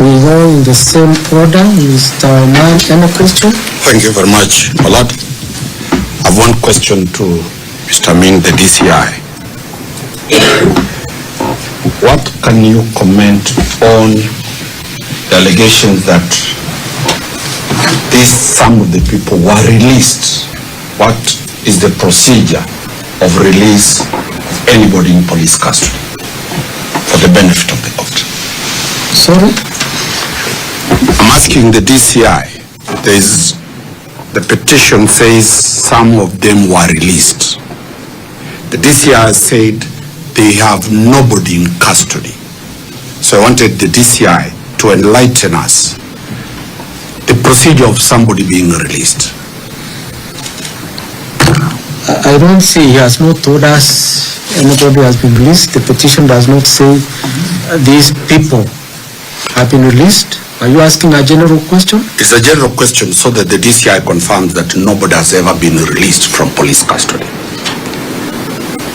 We go in the same order. Mr. Omari, any question? Thank you very much, my lord. I have one question to Mr. Amin, the DCI. What can you comment on the allegations that some of the people were released? What is the procedure of release of anybody in police custody for the benefit of the court? Sorry? I'm asking the DCI. The petition says some of them were released. The DCI said they have nobody in custody. So I wanted the DCI to enlighten us the procedure of somebody being released. I don't see, he has not told us anybody has been released. The petition does not say these people have been released. Are you asking a general question? It's a general question so that the DCI confirms that nobody has ever been released from police custody.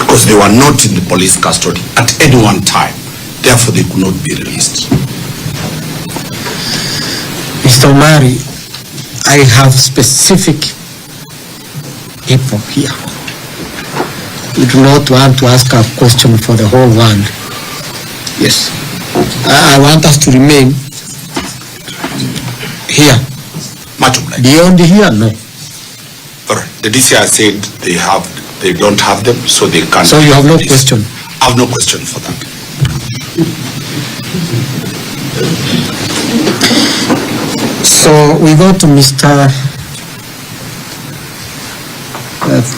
Because they were not in the police custody at any one time. Therefore, they could not be released. Mr. Omari, I have specific people here. We do not want to ask a question for the whole world. Yes. I want us to remain here. Beyond here, no. All right. The DCI said they don't have them, so they can't. So you have no question? I have no question for that. So we go to Mr.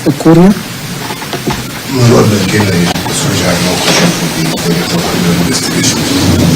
Okuria. My Lord, again, I have no question for the investigation.